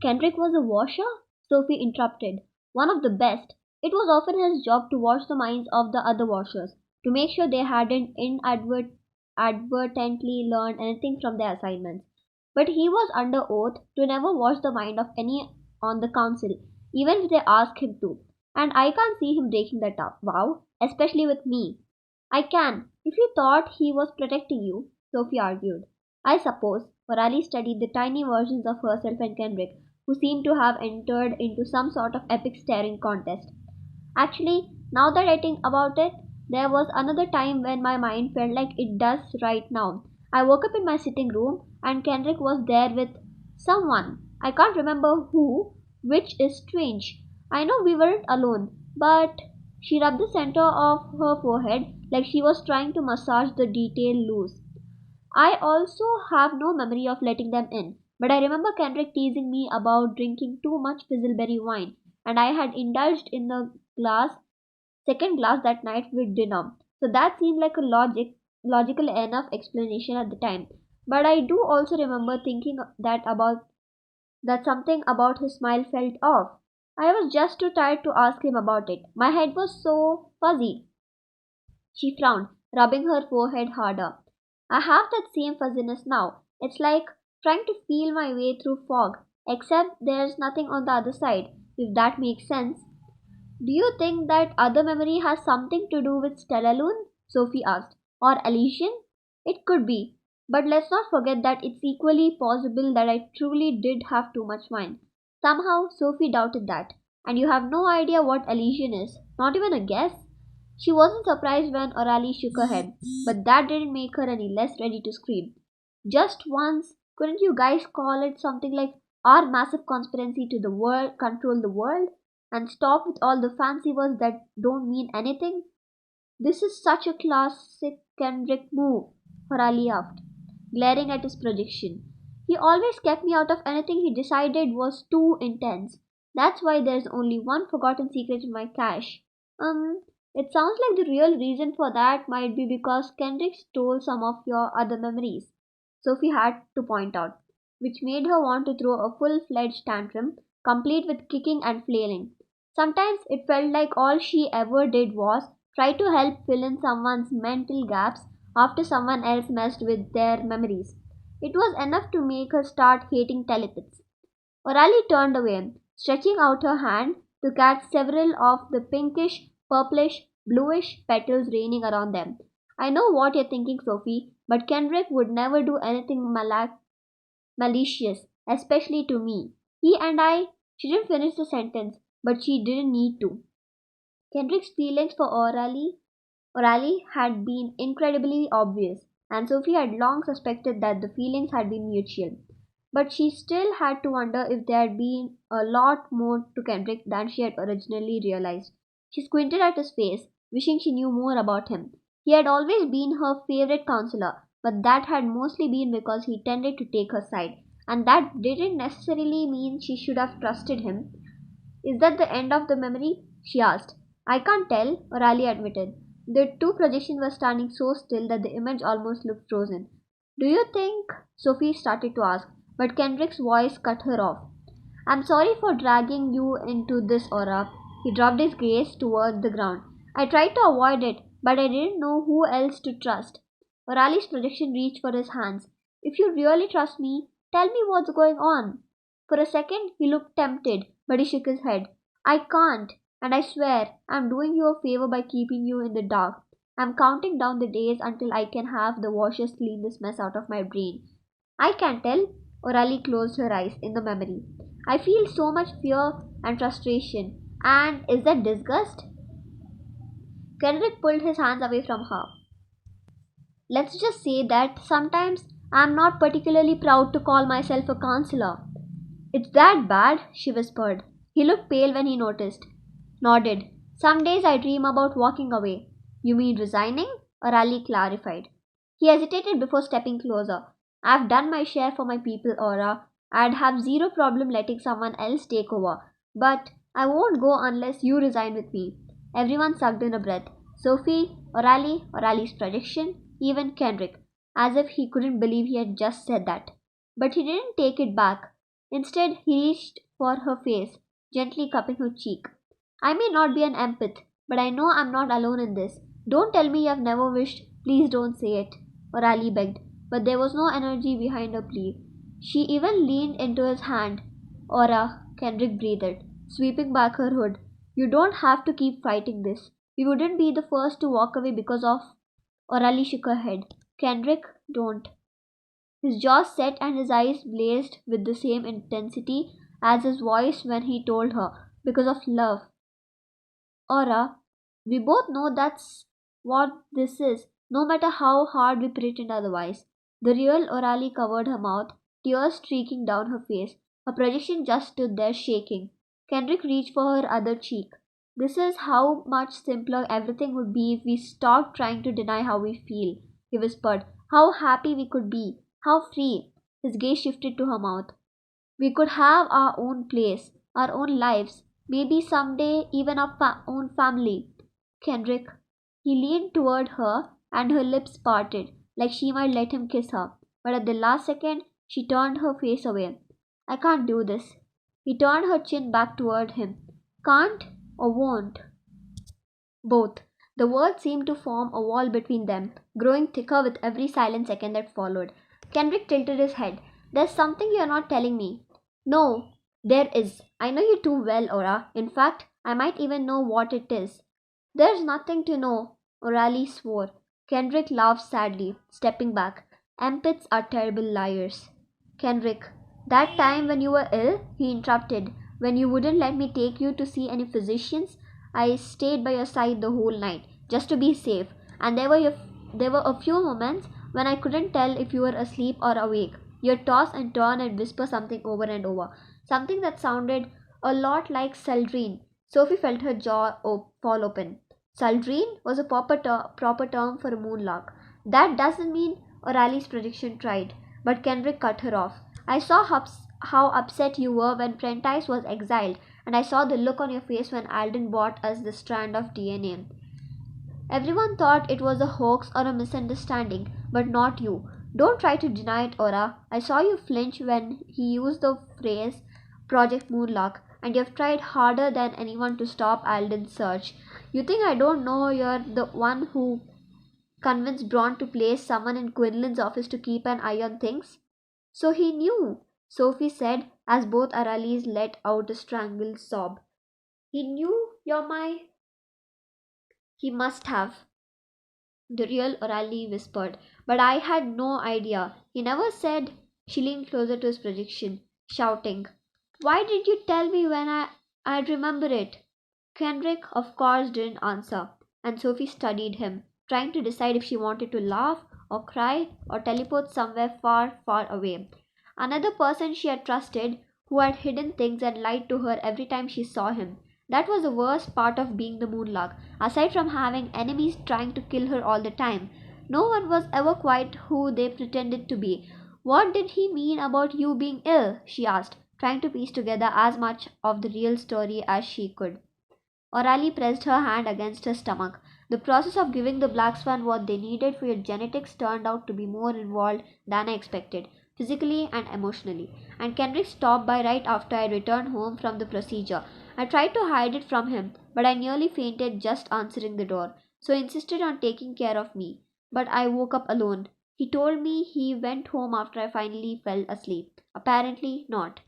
Kendrick was a washer? Sophie interrupted. One of the best. It was often his job to wash the minds of the other washers, to make sure they hadn't inadvertently learned anything from their assignments. But he was under oath to never wash the mind of any on the council, even if they asked him to. And I can't see him breaking that up. Wow, especially with me. I can, if you thought he was protecting you, Sophie argued. I suppose. Coralie studied the tiny versions of herself and Kendrick, who seemed to have entered into some sort of epic staring contest. Actually, now that I think about it, there was another time when my mind felt like it does right now. I woke up in my sitting room and Kendrick was there with someone. I can't remember who, which is strange. I know we weren't alone, but she rubbed the center of her forehead like she was trying to massage the detail loose. I also have no memory of letting them in, but I remember Kendrick teasing me about drinking too much fizzleberry wine, and I had indulged in the second glass that night with dinner. So that seemed like a logical enough explanation at the time. But I do also remember thinking that something about his smile felt off. I was just too tired to ask him about it. My head was so fuzzy. She frowned, rubbing her forehead harder. I have that same fuzziness now. It's like trying to feel my way through fog, except there's nothing on the other side, if that makes sense. Do you think that other memory has something to do with Stellalune? Sophie asked. Or Elysian? It could be. But let's not forget that it's equally possible that I truly did have too much wine. Somehow, Sophie doubted that. And you have no idea what Elysian is? Not even a guess? She wasn't surprised when Orally shook her head, but that didn't make her any less ready to scream. Just once, couldn't you guys call it something like our massive conspiracy to the world control the world? And stop with all the fancy words that don't mean anything? This is such a classic Kendrick move, Harali laughed, glaring at his projection. He always kept me out of anything he decided was too intense. That's why there's only one forgotten secret in my cache. It sounds like the real reason for that might be because Kendrick stole some of your other memories, Sophie had to point out, which made her want to throw a full fledged tantrum, complete with kicking and flailing. Sometimes it felt like all she ever did was try to help fill in someone's mental gaps after someone else messed with their memories. It was enough to make her start hating telepaths. Orally turned away, stretching out her hand to catch several of the pinkish, purplish, bluish petals raining around them. I know what you're thinking, Sophie, but Kendrick would never do anything malicious, especially to me. He and I, she didn't finish the sentence, but she didn't need to. Kendrick's feelings for Orally had been incredibly obvious, and Sophie had long suspected that the feelings had been mutual. But she still had to wonder if there had been a lot more to Kendrick than she had originally realized. She squinted at his face, wishing she knew more about him. He had always been her favorite counselor, but that had mostly been because he tended to take her side, and that didn't necessarily mean she should have trusted him. Is that the end of the memory? She asked. I can't tell, O'Reilly admitted. The two projections were standing so still that the image almost looked frozen. Do you think? Sophie started to ask, but Kendrick's voice cut her off. I'm sorry for dragging you into this, Aura. He dropped his gaze toward the ground. I tried to avoid it, but I didn't know who else to trust. O'Reilly's projection reached for his hands. If you really trust me, tell me what's going on. For a second, he looked tempted, but he shook his head. I can't, and I swear I'm doing you a favor by keeping you in the dark. I'm counting down the days until I can have the washers clean this mess out of my brain. I can tell. O'Reilly closed her eyes in the memory. I feel so much fear and frustration. And is that disgust? Kendrick pulled his hands away from her. Let's just say that sometimes I'm not particularly proud to call myself a counselor. It's that bad, she whispered. He looked pale when he nodded. Some days I dream about walking away. You mean resigning? O'Reilly clarified. He hesitated before stepping closer. I've done my share for my people, Aura. I'd have zero problem letting someone else take over. But I won't go unless you resign with me. Everyone sucked in a breath. Sophie, O'Reilly's projection, even Kendrick, as if he couldn't believe he had just said that. But he didn't take it back. Instead, he reached for her face, gently cupping her cheek. I may not be an empath, but I know I'm not alone in this. Don't tell me you have never wished. Please don't say it, Orali begged. But there was no energy behind her plea. She even leaned into his hand. Ora, Kendrick breathed, sweeping back her hood. You don't have to keep fighting this. We wouldn't be the first to walk away because of. Orali shook her head. Kendrick, don't. His jaws set and his eyes blazed with the same intensity as his voice when he told her, because of love. Aura, we both know that's what this is, no matter how hard we pretend otherwise. The real Orali covered her mouth, tears streaking down her face. Her projection just stood there shaking. Kendrick reached for her other cheek. This is how much simpler everything would be if we stopped trying to deny how we feel, he whispered. How happy we could be, how free. His gaze shifted to her mouth. We could have our own place, our own lives, maybe someday even our own family. Kendrick. He leaned toward her and her lips parted, like she might let him kiss her. But at the last second, she turned her face away. I can't do this. He turned her chin back toward him. Can't or won't? Both. The words seemed to form a wall between them, growing thicker with every silent second that followed. Kendrick tilted his head. There's something you're not telling me. No, there is. I know you too well, Ora. In fact, I might even know what it is. There's nothing to know, O'Reilly swore. Kendrick laughed sadly, stepping back. Empaths are terrible liars. Kendrick, that time when you were ill, he interrupted, when you wouldn't let me take you to see any physicians, I stayed by your side the whole night, just to be safe, and there were a few moments when I couldn't tell if you were asleep or awake. You'd toss and turn and whisper something over and over, something that sounded a lot like Celdrine. Sophie felt her jaw fall open. Celdrine was a proper term for a moonlark. That doesn't mean O'Reilly's prediction tried, but Kendrick cut her off. I saw how upset you were when Prentice was exiled, and I saw the look on your face when Alden bought us the strand of DNA. Everyone thought it was a hoax or a misunderstanding, but not you. Don't try to deny it, Ora. I saw you flinch when he used the phrase Project Moonlark, and you've tried harder than anyone to stop Alden's search. You think I don't know you're the one who convinced Braun to place someone in Quinlan's office to keep an eye on things? So he knew, Sophie said as both Aralis let out a strangled sob. He knew you're my. He must have, the real O'Reilly whispered. But I had no idea. He never said. She leaned closer to his projection, shouting, why did you tell me when I'd remember it? Kendrick, of course, didn't answer, and Sophie studied him, trying to decide if she wanted to laugh or cry or teleport somewhere far, far away. Another person she had trusted, who had hidden things and lied to her every time she saw him. That was the worst part of being the Moonlark, aside from having enemies trying to kill her all the time. No one was ever quite who they pretended to be. What did he mean about you being ill? She asked, trying to piece together as much of the real story as she could. Orally pressed her hand against her stomach. The process of giving the Black Swan what they needed for your genetics turned out to be more involved than I expected, physically and emotionally. And Kendrick stopped by right after I returned home from the procedure. I tried to hide it from him, but I nearly fainted just answering the door, so he insisted on taking care of me. But I woke up alone. He told me he went home after I finally fell asleep. Apparently not.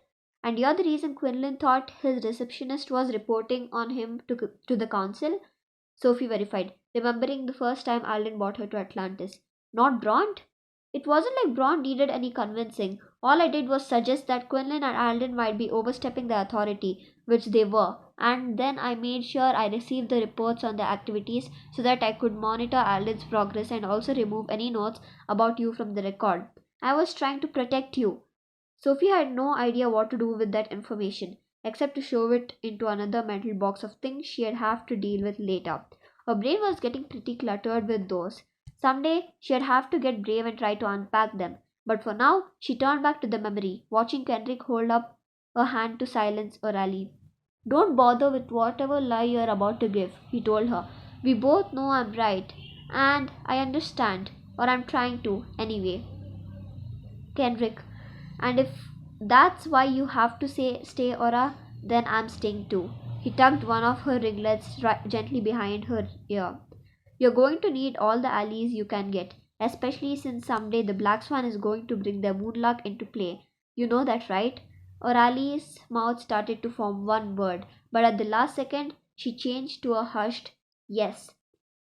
And you're the reason Quinlan thought his receptionist was reporting on him to the council? Sophie verified, remembering the first time Alden brought her to Atlantis. Not Braun? It wasn't like Braun needed any convincing. All I did was suggest that Quinlan and Alden might be overstepping their authority, which they were, and then I made sure I received the reports on their activities so that I could monitor Alden's progress and also remove any notes about you from the record. I was trying to protect you. Sophie had no idea what to do with that information, except to shove it into another mental box of things she'd have to deal with later. Her brain was getting pretty cluttered with those. Someday she'd have to get brave and try to unpack them. But for now, she turned back to the memory, watching Kendrick hold up a hand to silence O'Reilly. Don't bother with whatever lie you're about to give, he told her. We both know I'm right, and I understand, or I'm trying to, anyway. Kendrick, and if That's why you have to say stay, Aura. Then I'm staying too. He tucked one of her ringlets gently behind her ear. You're going to need all the allies you can get, especially since someday the Black Swan is going to bring their moonluck into play. You know that, right? Orali's mouth started to form one word, but at the last second she changed to a hushed yes.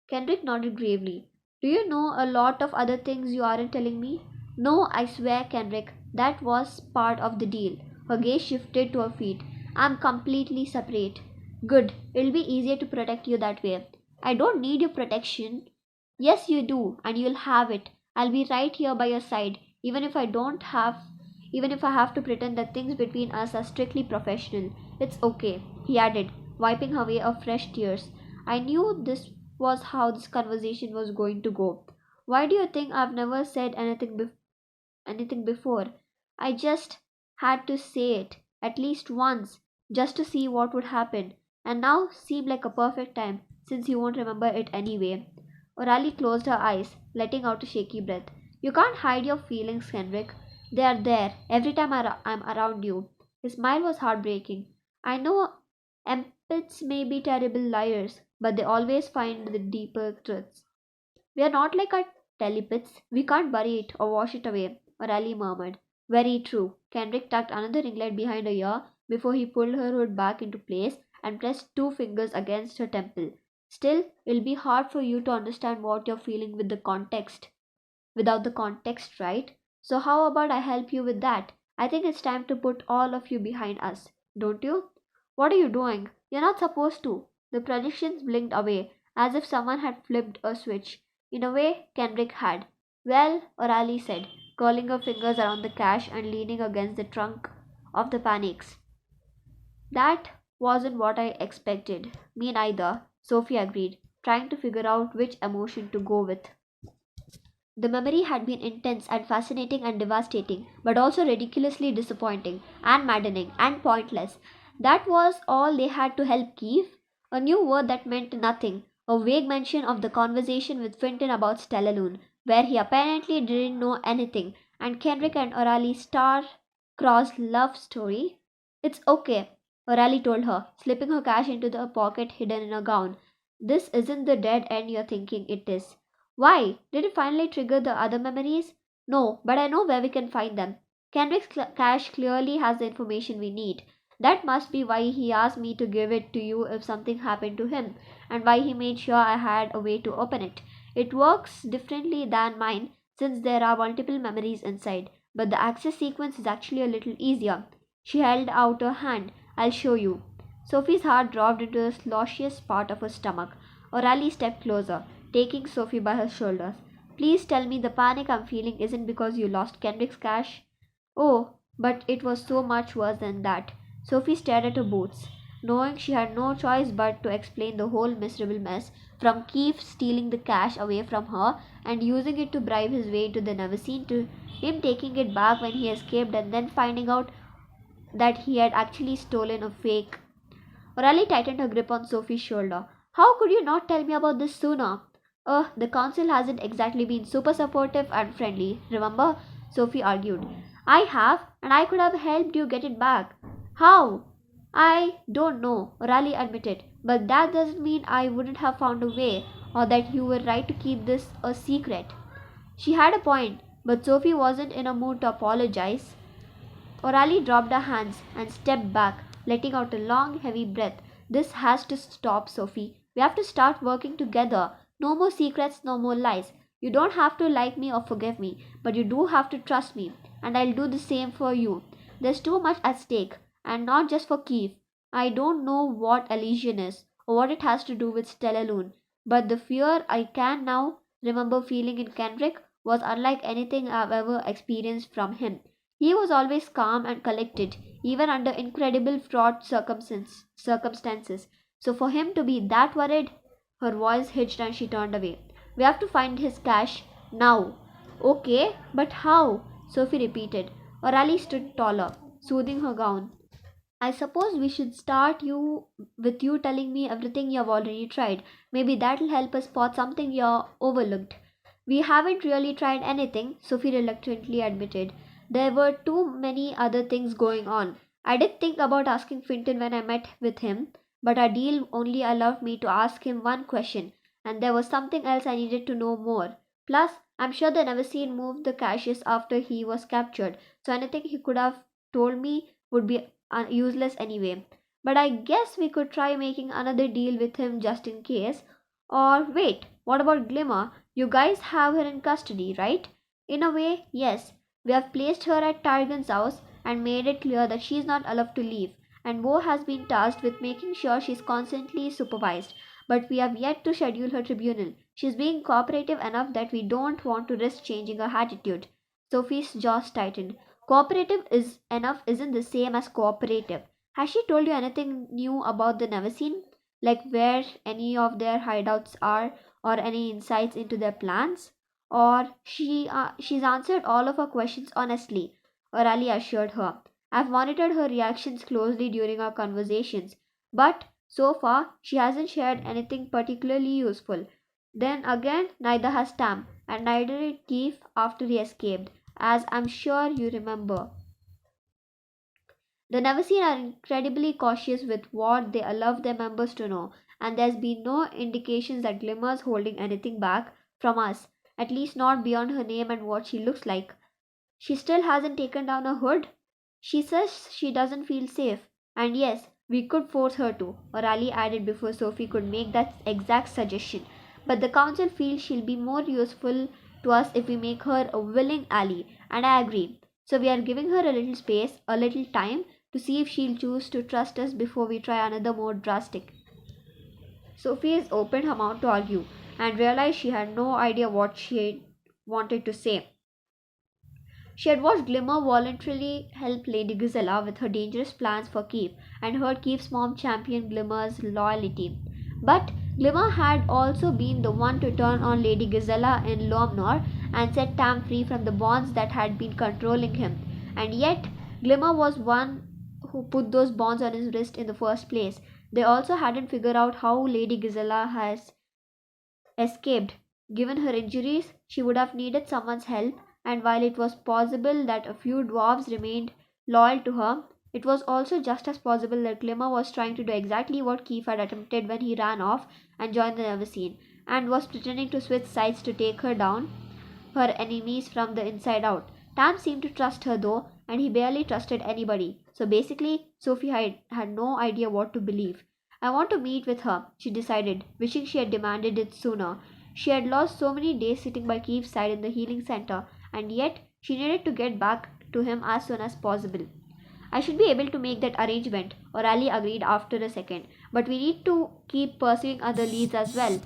Kendrick nodded gravely. Do you know a lot of other things you aren't telling me? No, I swear, Kendrick, that was part of the deal. Her gaze shifted to her feet. I'm completely separate. Good, it'll be easier to protect you that way. I don't need your protection. Yes, you do, and you'll have it. I'll be right here by your side, even if I have to pretend that things between us are strictly professional. It's okay, he added, wiping away a fresh tears. I knew this was how this conversation was going to go. Why do you think I've never said anything before? I just had to say it at least once just to see what would happen. And now seemed like a perfect time since you won't remember it anyway. Orally closed her eyes, letting out a shaky breath. You can't hide your feelings, Henrik. They are there every time I'm around you. His smile was heartbreaking. I know empaths may be terrible liars, but they always find the deeper truths. We are not like our telepaths. We can't bury it or wash it away, Orally murmured. Very true. Kendrick tucked another ringlet behind her ear before he pulled her hood back into place and pressed two fingers against her temple. Still, it'll be hard for you to understand what you're feeling without the context, right? So how about I help you with that? I think it's time to put all of you behind us, don't you? What are you doing? You're not supposed to. The projections blinked away, as if someone had flipped a switch. In a way, Kendrick had. Well, Orally said, curling her fingers around the cache and leaning against the trunk of the panics. That wasn't what I expected. Me neither, Sophie agreed, trying to figure out which emotion to go with. The memory had been intense and fascinating and devastating, but also ridiculously disappointing and maddening and pointless. That was all they had to help Keith. A new word that meant nothing, a vague mention of the conversation with Finton about Stellaloon, where he apparently didn't know anything, and Kendrick and Orali's star-crossed love story. It's okay, Orali told her, slipping her cash into the pocket hidden in her gown. This isn't the dead end you're thinking it is. Why? Did it finally trigger the other memories? No, but I know where we can find them. Kendrick's cache clearly has the information we need. That must be why he asked me to give it to you if something happened to him, and why he made sure I had a way to open it. It works differently than mine since there are multiple memories inside, but the access sequence is actually a little easier. She held out her hand. I'll show you. Sophie's heart dropped into the sloshiest part of her stomach. Orally stepped closer, taking Sophie by her shoulders. Please tell me the panic I'm feeling isn't because you lost Kendrick's cash? Oh, but it was so much worse than that. Sophie stared at her boots, knowing she had no choice but to explain the whole miserable mess, from Keith stealing the cash away from her and using it to bribe his way into the Neverseen to him taking it back when he escaped and then finding out that he had actually stolen a fake. Orally tightened her grip on Sophie's shoulder. How could you not tell me about this sooner? The council hasn't exactly been super supportive and friendly, remember? Sophie argued. I have, and I could have helped you get it back. How? I don't know, Orally admitted, but that doesn't mean I wouldn't have found a way, or that you were right to keep this a secret. She had a point, but Sophie wasn't in a mood to apologize. Orally dropped her hands and stepped back, letting out a long, heavy breath. This has to stop, Sophie. We have to start working together. No more secrets, no more lies. You don't have to like me or forgive me, but you do have to trust me, and I'll do the same for you. There's too much at stake, and not just for Keith. I don't know what Elysian is, or what it has to do with Stellaloon, but the fear I can now remember feeling in Kendrick was unlike anything I've ever experienced from him. He was always calm and collected, even under incredible fraught circumstances. So for him to be that worried, her voice hitched and she turned away. We have to find his cash now. Okay, but how? Sophie repeated. Orally stood taller, smoothing her gown. I suppose we should start you with you telling me everything you've already tried. Maybe that'll help us spot something you're overlooked. We haven't really tried anything, Sophie reluctantly admitted. There were too many other things going on. I did think about asking Finton when I met with him, but our deal only allowed me to ask him one question, and there was something else I needed to know more. Plus, I'm sure the Neverseen moved the caches after he was captured, so anything he could have told me would be useless anyway. But I guess we could try making another deal with him just in case. Or wait, what about Glimmer? You guys have her in custody, right? In a way, yes. We have placed her at Targan's house and made it clear that she is not allowed to leave, and Bo has been tasked with making sure she is constantly supervised. But we have yet to schedule her tribunal. She is being cooperative enough that we don't want to risk changing her attitude. Sophie's jaws tightened. Cooperative is enough isn't the same as cooperative. Has she told you anything new about the Neverseen? Like where any of their hideouts are, or any insights into their plans? Or she's answered all of her questions honestly, Orally assured her. I've monitored her reactions closely during our conversations, but so far she hasn't shared anything particularly useful. Then again, neither has Tam, and neither did Keith after he escaped, as I'm sure you remember. The Neverseen are incredibly cautious with what they allow their members to know, and there's been no indications that Glimmer's holding anything back from us, at least not beyond her name and what she looks like. She still hasn't taken down her hood. She says she doesn't feel safe, and yes, we could force her to, O'Reilly added before Sophie could make that exact suggestion. But the council feels she'll be more useful to us if we make her a willing ally, and I agree. So we are giving her a little space, a little time, to see if she'll choose to trust us before we try another more drastic. Sophie has opened her mouth to argue, and realized she had no idea what she wanted to say. She had watched Glimmer voluntarily help Lady Gisela with her dangerous plans for Keith, and heard Keith's mom champion Glimmer's loyalty. But Glimmer had also been the one to turn on Lady Gisela in Lomnor and set Tam free from the bonds that had been controlling him. And yet, Glimmer was one who put those bonds on his wrist in the first place. They also hadn't figured out how Lady Gisela has escaped. Given her injuries, she would have needed someone's help, and while it was possible that a few dwarves remained loyal to her, it was also just as possible that Glimmer was trying to do exactly what Keith had attempted when he ran off and joined the Neverseen, and was pretending to switch sides to take her down, her enemies from the inside out. Tam seemed to trust her though, and he barely trusted anybody. So basically, Sophie had no idea what to believe. I want to meet with her, she decided, wishing she had demanded it sooner. She had lost so many days sitting by Keith's side in the healing center, and yet she needed to get back to him as soon as possible. I should be able to make that arrangement, O'Reilly agreed after a second, but we need to keep pursuing other leads as well.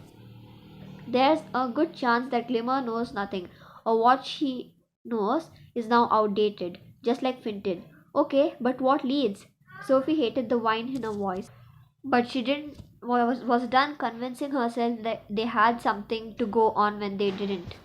There's a good chance that Glimmer knows nothing, or what she knows is now outdated, just like Finton. Okay, but what leads? Sophie hated the whine in her voice, but she didn't was done convincing herself that they had something to go on when they didn't.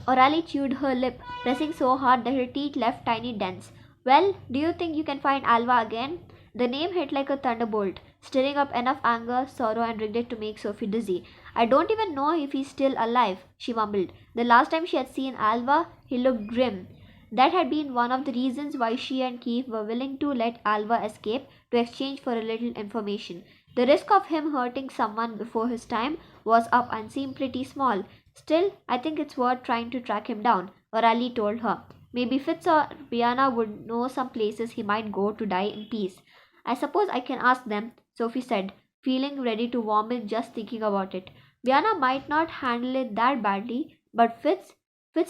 O'Reilly chewed her lip, pressing so hard that her teeth left tiny dents. Well, do you think you can find Alva again? The name hit like a thunderbolt, stirring up enough anger, sorrow, and regret to make Sophie dizzy. I don't even know if he's still alive, she mumbled. The last time she had seen Alva, he looked grim. That had been one of the reasons why she and Keith were willing to let Alva escape to exchange for a little information. The risk of him hurting someone before his time was up and seemed pretty small. Still, I think it's worth trying to track him down, O'Reilly told her. Maybe Fitz or Brianna would know some places he might go to die in peace. I suppose I can ask them, Sophie said, feeling ready to vomit just thinking about it. Brianna might not handle it that badly, but Fitz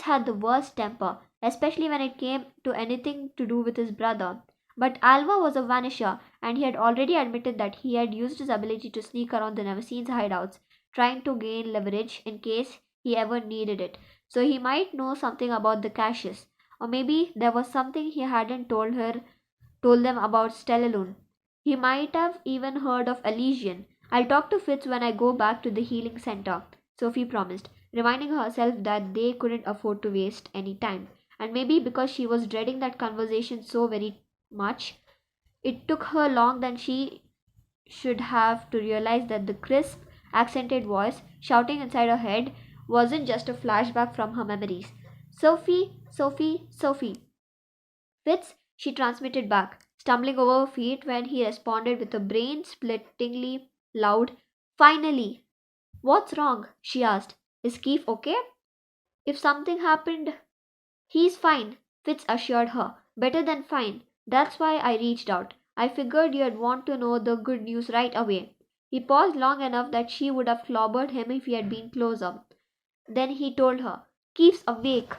had the worst temper, especially when it came to anything to do with his brother. But Alva was a vanisher, and he had already admitted that he had used his ability to sneak around the Neverseen's hideouts, trying to gain leverage in case he ever needed it. So he might know something about the caches. Or maybe there was something he hadn't told them about Stellalune. He might have even heard of Elysian. I'll talk to Fitz when I go back to the healing center, Sophie promised, reminding herself that they couldn't afford to waste any time. And maybe because she was dreading that conversation so very much, it took her longer than she should have to realize that the crisp, accented voice shouting inside her head wasn't just a flashback from her memories. Sophie, Sophie, Sophie. Fitz, she transmitted back, stumbling over her feet when he responded with a brain splittingly loud, "Finally!" "What's wrong?" she asked. "Is Keith okay?" "If something happened, he's fine," Fitz assured her. "Better than fine. That's why I reached out. I figured you'd want to know the good news right away." He paused long enough that she would have clobbered him if he had been closer. Then he told her, "Keith's awake.